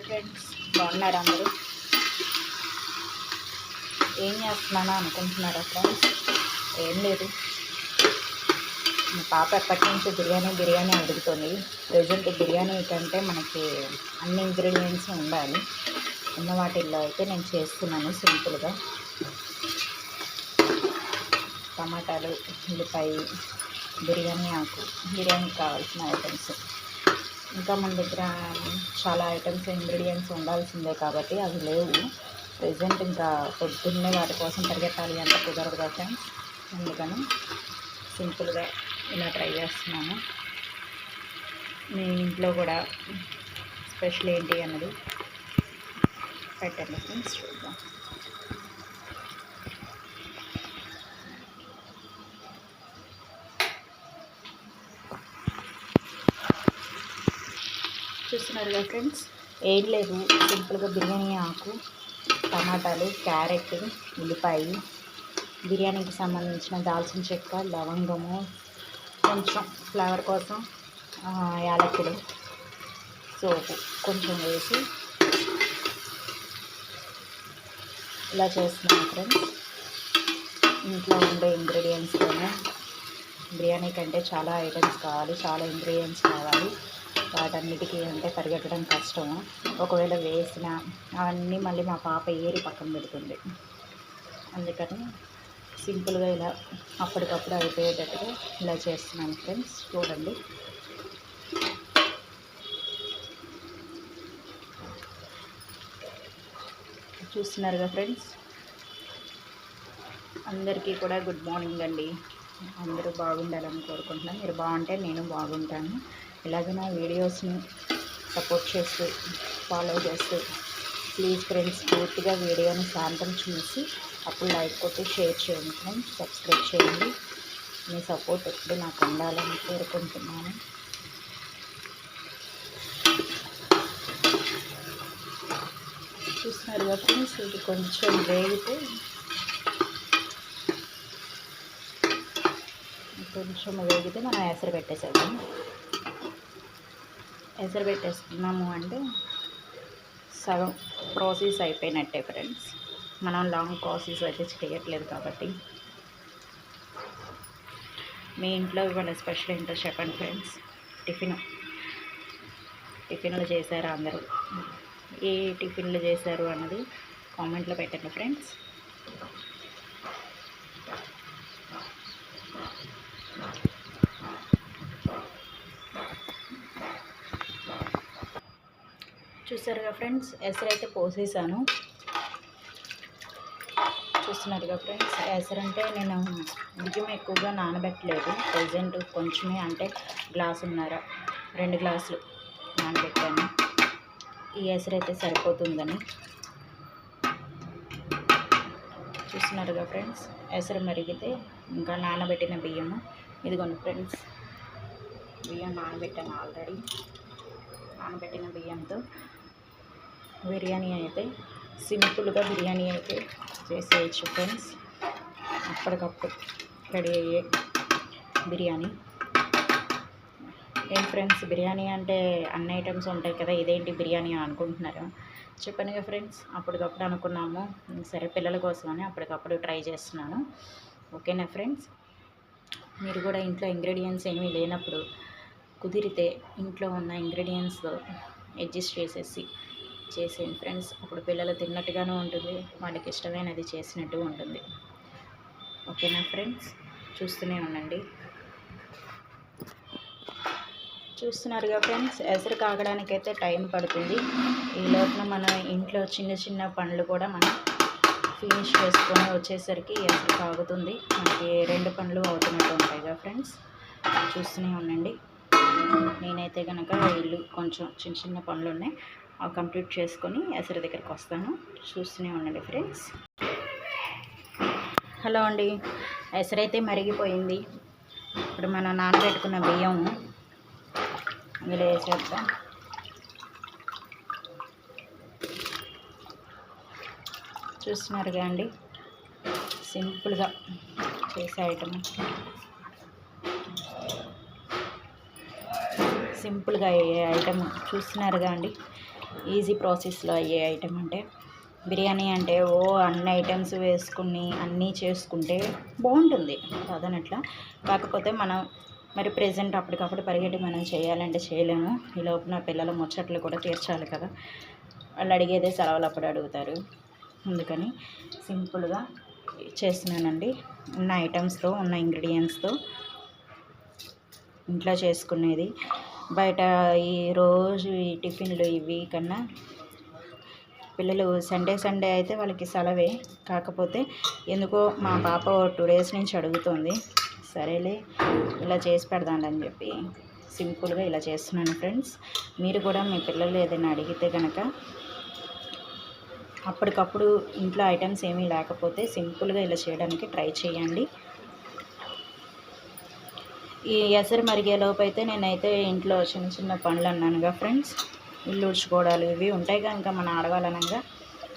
Friends, బాగున్నారా అందరూ? ఏం చేస్తున్నానో అనుకుంటున్నారా ఫ్రెండ్స్? ఏం లేదు, మా పాప ఎప్పటి నుంచి బిర్యానీ అడుగుతుంది. ప్రజెంట్ బిర్యానీ కంటే మనకి అన్ని ఇంగ్రీడియంట్స్ ఉండాలి. ఉన్న వాటిల్లో అయితే నేను చేస్తున్నాను సింపుల్గా. టమాటాలు, ఉల్లిపాయ, బిర్యానీ ఆకు, బిర్యానీకి కావాల్సిన ఐటమ్స్. ఇంకా మన దగ్గర చాలా ఐటమ్స్ ఇంగ్రీడియంట్స్ ఉండాల్సిందే కాబట్టి అవి లేవు ప్రెజెంట్. ఇంకా పొద్దున్నే వాటి కోసం పరిగెత్తాలి అంటే కుదరదు కదా ఫ్రెండ్స్. అందుకని సింపుల్గా ఇలా ట్రై చేస్తున్నాను. మీ ఇంట్లో కూడా స్పెషల్ ఏంటి అన్నది పెట్టండి ఫ్రెండ్స్, చూద్దాం. చూస్తున్నారు కదా ఫ్రెండ్స్, ఏం లేదు, సింపుల్గా బిర్యానీ ఆకు, టమాటాలు, క్యారెట్, ఉల్లిపాయ, బిర్యానీకి సంబంధించిన దాల్చిన చెక్క, లవంగము, కొంచెం ఫ్లేవర్ కోసం యాలకులు, సోపు కొంచెం వేసి ఇలా చేస్తున్నాను ఫ్రెండ్స్. ఇంట్లో ఉండే ఇంగ్రీడియంట్స్తోనే బిర్యానీ కంటే చాలా ఐటమ్స్ కావాలి, చాలా ఇంగ్రీడియంట్స్ కావాలి. వాటన్నిటికీ అంటే పరిగెట్టడం కష్టము. ఒకవేళ వేసిన అవన్నీ మళ్ళీ మా పాప ఏరి పక్కన పెడుతుంది. అందుకని సింపుల్గా ఇలా అప్పటికప్పుడు అయిపోయేటట్టుగా ఇలా చేస్తున్నాను ఫ్రెండ్స్. చూడండి, చూస్తున్నారుగా ఫ్రెండ్స్. అందరికీ కూడా గుడ్ మార్నింగ్ అండి. అందరూ బాగుండాలని కోరుకుంటున్నాను. మీరు బాగుంటే నేను బాగుంటాను. ఇలాగే నా వీడియోస్ని సపోర్ట్ చేస్తూ ఫాలో చేస్తూ ప్లీజ్ ఫ్రెండ్స్, పూర్తిగా వీడియోని శాంతం చూసి అప్పుడు లైక్ కొట్టి షేర్ చేయండి ఫ్రెండ్స్. సబ్స్క్రైబ్ చేయండి. మీ సపోర్ట్ ఎప్పుడు నాకు ఉండాలని కోరుకుంటున్నాను. చూస్తున్నారు ఫ్రెండ్స్, ఇది కొంచెం వేగితే మనం ఎసరు పెట్టేసేద్దాం. ఎసరు పెట్టేస్తున్నాము అంటే సగం ప్రాసెస్ అయిపోయినట్టే ఫ్రెండ్స్. మనం లాంగ్ ప్రాసెస్ అయితే చేయట్లేదు కాబట్టి. మీ ఇంట్లో ఇవాళ స్పెషల్ ఏంటో చెప్పండి ఫ్రెండ్స్. టిఫిన్లు చేశారు అందరూ? ఏ టిఫిన్లు చేశారు అన్నది కామెంట్లో పెట్టండి ఫ్రెండ్స్. చూసారుగా ఫ్రెండ్స్, ఎసరు అయితే పోసేసాను. చూస్తున్నారుగా ఫ్రెండ్స్, ఎసరు అంటే నేను బియ్యం ఎక్కువగా నానబెట్టలేదు. ప్రజెంట్ కొంచెమే, అంటే గ్లాసున్నర 2 గ్లాసులు నానబెట్టాను. ఈ ఎసరు అయితే సరిపోతుందని. చూస్తున్నారుగా ఫ్రెండ్స్, ఎసరు మరిగితే ఇంకా నానబెట్టిన బియ్యము ఇదిగోండి ఫ్రెండ్స్. బియ్యం నానబెట్టాను ఆల్రెడీ. నానబెట్టిన బియ్యంతో బిర్యానీ అయితే సింపుల్గా బిర్యానీ అయితే చేసేయచ్చు ఫ్రెండ్స్. అప్పటికప్పుడు రెడీ అయ్యే బిర్యానీ. ఏం ఫ్రెండ్స్, బిర్యానీ అంటే అన్ని ఐటమ్స్ ఉంటాయి కదా, ఇదేంటి బిర్యానీ అనుకుంటున్నారు? చెప్పానుగా ఫ్రెండ్స్, అప్పటికప్పుడు అనుకున్నాము, సరే పిల్లల కోసమని అప్పటికప్పుడు ట్రై చేస్తున్నాను. ఓకేనా ఫ్రెండ్స్? మీరు కూడా ఇంట్లో ఇంగ్రీడియంట్స్ ఏమీ లేనప్పుడు కుదిరితే ఇంట్లో ఉన్న ఇంగ్రీడియంట్స్ అడ్జస్ట్ చేసేయండి ఫ్రెండ్స్. అప్పుడు పిల్లలు తిన్నట్టుగానే ఉంటుంది, వాళ్ళకి ఇష్టమైనది చేసినట్టు ఉంటుంది. ఓకేనా ఫ్రెండ్స్? చూస్తూనే ఉండండి. చూస్తున్నారుగా ఫ్రెండ్స్, ఎసరు కాగడానికైతే టైం పడుతుంది. ఈ లోపల మన ఇంట్లో చిన్న చిన్న పనులు కూడా మనం ఫినిష్ చేసుకొని వచ్చేసరికి ఎసరు కాగుతుంది. మనకి 2 పనులు అవుతున్నట్టు ఉంటాయిగా ఫ్రెండ్స్. చూస్తూనే ఉండండి. నేనైతే కనుక ఇల్లు కొంచెం చిన్న చిన్న పనులు ఉన్నాయి, అవి కంప్లీట్ చేసుకొని ఎసరు దగ్గరికి వస్తాను. చూస్తూనే ఉండండి ఫ్రెండ్స్. హలో అండి, ఎసరు అయితే మరిగిపోయింది. ఇప్పుడు మనం నానబెట్టుకున్న బియ్యం అందులో వేసేద్దాం. చూస్తున్నారుగా అండి, సింపుల్గా చేసే ఐటమ్. సింపుల్గా అయ్యే ఐటమ్ చూస్తున్నారుగా అండి. ఈజీ ప్రాసెస్లో అయ్యే ఐటెం అంటే బిర్యానీ అంటే అన్ని ఐటమ్స్ వేసుకుని అన్నీ చేసుకుంటే బాగుంటుంది కాదనట్లా. కాకపోతే మనం మరి ప్రెజెంట్ అప్పటికప్పుడు పరిగెట్టి మనం చేయాలంటే చేయలేము. ఈ లోపల పిల్లల ముచ్చట్లు కూడా తీర్చాలి కదా, వాళ్ళు అడిగేదే సెలవులు అప్పుడు అడుగుతారు. అందుకని సింపుల్గా చేస్తున్నానండి. ఉన్న ఐటమ్స్తో ఉన్న ఇంగ్రీడియంట్స్తో ఇంట్లో చేసుకునేది. బయట ఈ రోజు ఈ టిఫిన్లు ఇవి కన్నా పిల్లలు సండే అయితే వాళ్ళకి సెలవే. కాకపోతే ఎందుకో మా పాప 2 డేస్ నుంచి అడుగుతుంది. సరేలే ఇలా చేసి పెడదాండి చెప్పి సింపుల్గా ఇలా చేస్తున్నాను ఫ్రెండ్స్. మీరు కూడా మీ పిల్లలు ఏదైనా అడిగితే కనుక అప్పటికప్పుడు ఇంట్లో ఐటమ్స్ ఏమీ లేకపోతే సింపుల్గా ఇలా చేయడానికి ట్రై చేయండి. ఈ ఎసరు మరిగేలోపు అయితే నేనైతే ఇంట్లో చిన్న చిన్న పనులు అన్నానుగా ఫ్రెండ్స్, ఇల్లు ఉడ్చుకోవడాలు ఇవి ఉంటాయి కనుక మన ఆడవాళ్ళనంగా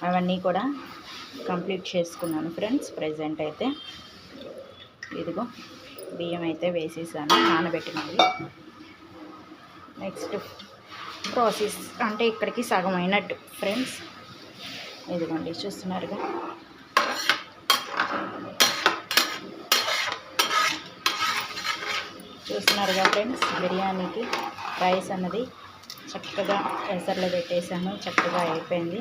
అవన్నీ కూడా కంప్లీట్ చేసుకున్నాను ఫ్రెండ్స్. ప్రజెంట్ అయితే ఇదిగో బియ్యం అయితే వేసేసాను నానబెట్టినవి. నెక్స్ట్ ప్రాసెస్ అంటే ఇక్కడికి సగం అయినట్టు ఫ్రెండ్స్. ఇదిగోండి చూస్తున్నారుగా, ఫ్రెండ్స్. బిర్యానీకి రైస్ అన్నది చక్కగా ఎసర్లో పెట్టేసాను, చక్కగా అయిపోయింది.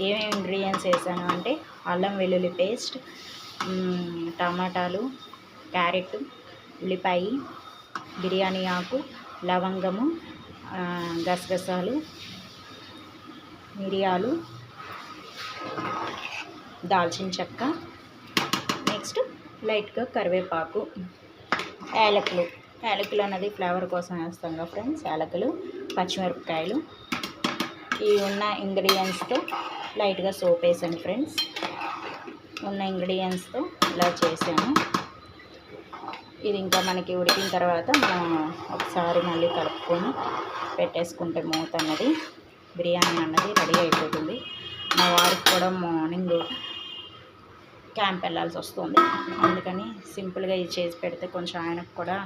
ఏమేమి ఇంగ్రీడియంట్స్ వేసాను అంటే అల్లం వెల్లుల్లి పేస్ట్, టమాటాలు, క్యారెట్, ఉల్లిపాయ, బిర్యానీ ఆకు, లవంగము, గసగసాలు, మిరియాలు, దాల్చిన చెక్క, నెక్స్ట్ లైట్గా కరివేపాకు, యాలకులు అన్నది ఫ్లేవర్ కోసం వేస్తాం కదా ఫ్రెండ్స్. యాలకులు, పచ్చిమిరపకాయలు, ఈ ఉన్న ఇంగ్రీడియంట్స్తో లైట్గా సోప్ వేసాను ఫ్రెండ్స్. ఉన్న ఇంగ్రీడియంట్స్తో ఇలా చేసాను. ఇది ఇంకా మనకి ఉడికిన తర్వాత మనం ఒకసారి మళ్ళీ కలుపుకొని పెట్టేసుకుంటే మూత అన్నది బిర్యానీ అన్నది రెడీ అయిపోతుంది. మా వారికి కూడా మార్నింగ్ క్యాంప్ వెళ్ళాల్సి వస్తుంది. అందుకని సింపుల్గా ఇది చేసి పెడితే కొంచెం ఆయనకు కూడా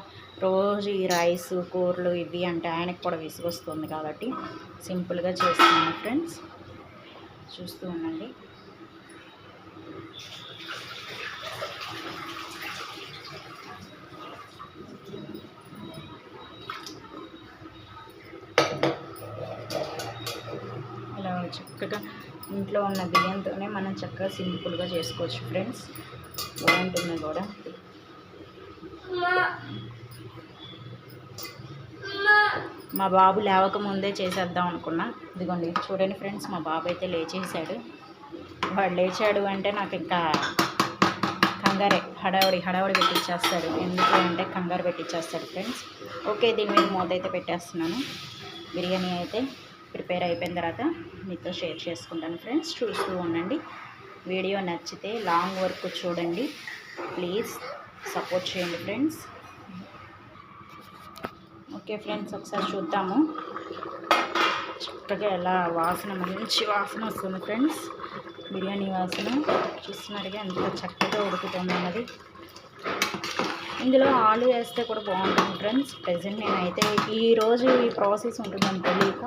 రోజు ఈ రైస్ కూరలు ఇవి అంటే ఆయనకు కూడా విసుగొస్తుంది కాబట్టి సింపుల్గా చేస్తున్నాను ఫ్రెండ్స్. చూస్తూ ఉండండి. ఇలా చక్కగా ఇంట్లో ఉన్న బియ్యంతోనే మనం చక్కగా సింపుల్గా చేసుకోవచ్చు ఫ్రెండ్స్. బాగుంటుంది కూడా. మా బాబు లేవకముందే చేసేద్దాం అనుకున్నా. ఇదిగోండి చూడండి ఫ్రెండ్స్, మా బాబు అయితే లేచేసాడు. వాడు లేచాడు అంటే నాకు ఇంకా కంగారే, హడావుడి పెట్టించేస్తాడు. ఎందుకు అంటే కంగారు పెట్టించేస్తాడు ఫ్రెండ్స్. ఓకే, దీని మీద మూత అయితే పెట్టేస్తున్నాను. బిర్యానీ అయితే ప్రిపేర్ అయిపోయిన తర్వాత మీతో షేర్ చేసుకుంటాను ఫ్రెండ్స్. చూస్తూ ఉండండి. వీడియో నచ్చితే లాంగ్ వరకు చూడండి ప్లీజ్, సపోర్ట్ చేయండి ఫ్రెండ్స్. ఓకే ఫ్రెండ్స్, ఒకసారి చూద్దాము. చక్కగా ఎలా వాసన, మంచి వాసన వస్తుంది ఫ్రెండ్స్. బిర్యానీ వాసన చూస్తున్నారుగా ఎంత చక్కగా ఉడుకుతుంది అన్నది. ఇందులో ఆలు వేస్తే కూడా బాగుంటుంది ఫ్రెండ్స్. ప్రెజెంట్ నేనైతే ఈరోజు ఈ ప్రాసెస్ ఉంటుందని తెలియక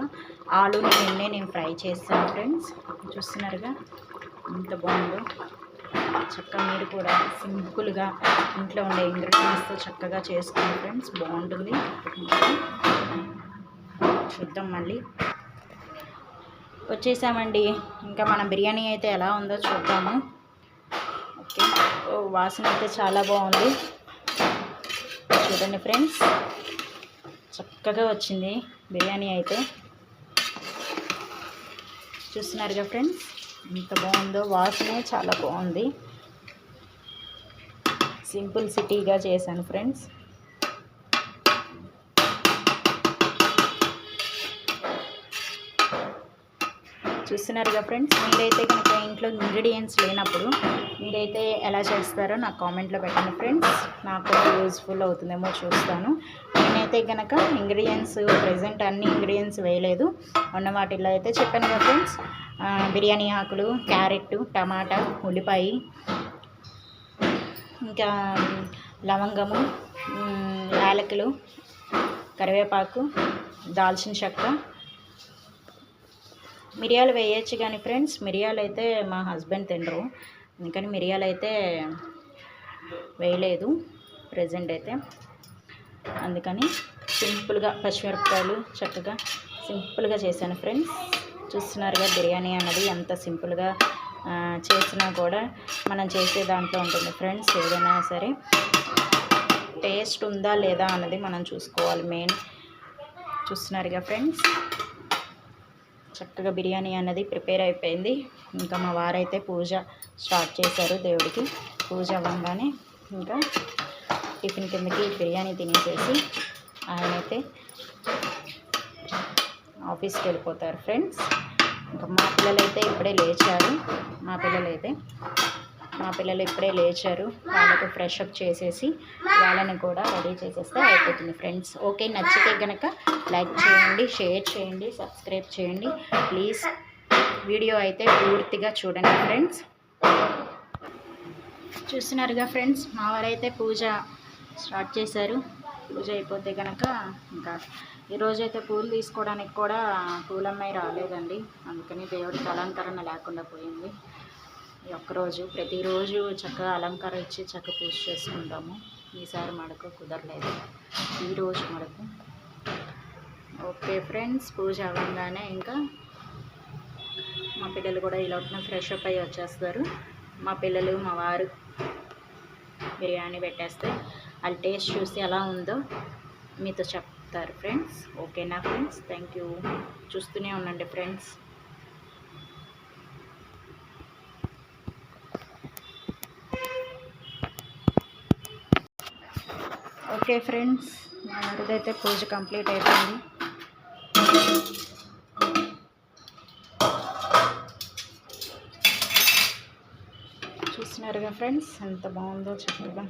ఆలుని నేను ఫ్రై చేస్తాను ఫ్రెండ్స్. చూస్తున్నారుగా ఎంత బాగుందో. చక్కగా మీరు కూడా సింపుల్గా ఇంట్లో ఉండే ఇంగ్రీడియంట్స్తో చక్కగా చేసుకోండి ఫ్రెండ్స్, బాగుంటుంది. చూద్దాం, మళ్ళీ వచ్చేసామండి. ఇంకా మన బిర్యానీ అయితే ఎలా ఉందో చూద్దాము. ఓకే, వాసన అయితే చాలా బాగుంది. చూడండి ఫ్రెండ్స్, చక్కగా వచ్చింది బిర్యానీ అయితే. చూస్తున్నారుగా ఫ్రెండ్స్ ఎంత బాగుందో, వాసనే చాలా బాగుంది. సింపుల్ సిటీగా చేశాను ఫ్రెండ్స్. చూస్తున్నారుగా ఫ్రెండ్స్, మీరైతే కనుక ఇంట్లో ఇంగ్రీడియంట్స్ లేనప్పుడు మీరైతే ఎలా చేస్తారో నాకు కామెంట్లో పెట్టండి ఫ్రెండ్స్. నాకు యూజ్ఫుల్ అవుతుందేమో చూస్తాను. నేనైతే కనుక ఇంగ్రీడియంట్స్ ప్రెజెంట్ అన్ని ఇంగ్రీడియంట్స్ వేయలేదు. ఉన్న వాటిల్లో అయితే చెప్పాను కదా ఫ్రెండ్స్, బిర్యానీ ఆకులు, క్యారెట్, టమాటా, ఉల్లిపాయ, ఇంకా లవంగము, యాలకులు, కరివేపాకు, దాల్చిన చెక్క, మిరియాలు వేయచ్చు కానీ ఫ్రెండ్స్, మిరియాలు అయితే మా హస్బెండ్ తినరు, అందుకని మిరియాలు అయితే వేయలేదు ప్రజెంట్ అయితే. అందుకని సింపుల్గా పచ్చిమిరపకాయలు చక్కగా సింపుల్గా చేశాను ఫ్రెండ్స్. చూస్తున్నారుగా బిర్యానీ అన్నది ఎంత సింపుల్గా చేసినా కూడా మనం చేసే దాంట్లో ఉంటుంది ఫ్రెండ్స్. ఏదైనా సరే టేస్ట్ ఉందా లేదా అన్నది మనం చూసుకోవాలి మెయిన్. చూస్తున్నారుగా ఫ్రెండ్స్, చక్కగా బిర్యానీ అన్నది ప్రిపేర్ అయిపోయింది. ఇంకా మా వారైతే పూజ స్టార్ట్ చేశారు దేవుడికి. పూజ అవ్వగానే ఇంకా టిఫిన్ కిందకి బిర్యానీ తినేసేసి ఆయనైతే ఆఫీస్కి వెళ్ళిపోతారు ఫ్రెండ్స్. ఇంకా మా పిల్లలు ఇప్పుడే లేచారు. వాళ్ళకు ఫ్రెష్ అప్ చేసేసి వాళ్ళని కూడా రెడీ చేసేస్తే అయిపోతుంది ఫ్రెండ్స్. ఓకే, నచ్చితే కనుక లైక్ చేయండి, షేర్ చేయండి, సబ్స్క్రైబ్ చేయండి ప్లీజ్. వీడియో అయితే పూర్తిగా చూడండి ఫ్రెండ్స్. చూస్తున్నారుగా ఫ్రెండ్స్, మా వారైతే పూజ స్టార్ట్ చేశారు. పూజ అయిపోతే కనుక ఇంకా ఈరోజైతే పూలు తీసుకోవడానికి కూడా పూలమ్మాయి రాలేదండి, అందుకని దేవుడికి అలంకరణ లేకుండా పోయింది. ఈ ఒక్కరోజు ప్రతిరోజు చక్కగా అలంకారం ఇచ్చి చక్కగా పూజ చేసుకుంటాము. ఈసారి మడకు కుదరలేదు, ఈరోజు మడకు. ఓకే ఫ్రెండ్స్, పూజ అవ్వగానే ఇంకా మా పిల్లలు కూడా ఇలా ఫ్రెష్ అప్ అయ్యి వచ్చేస్తారు. మా పిల్లలు మా వారు బిర్యానీ పెట్టేస్తే వాళ్ళు టేస్ట్ చూసి ఎలా ఉందో మీతో చెప్తారు ఫ్రెండ్స్. ఓకేనా ఫ్రెండ్స్, థ్యాంక్ యూ. చూస్తూనే ఉండండి ఫ్రెండ్స్. ఓకే ఫ్రెండ్స్, ఇదైతే పూజ కంప్లీట్ అయిపోయింది. చూస్తున్నారుగా ఫ్రెండ్స్, ఎంత బాగుందో చక్కగా.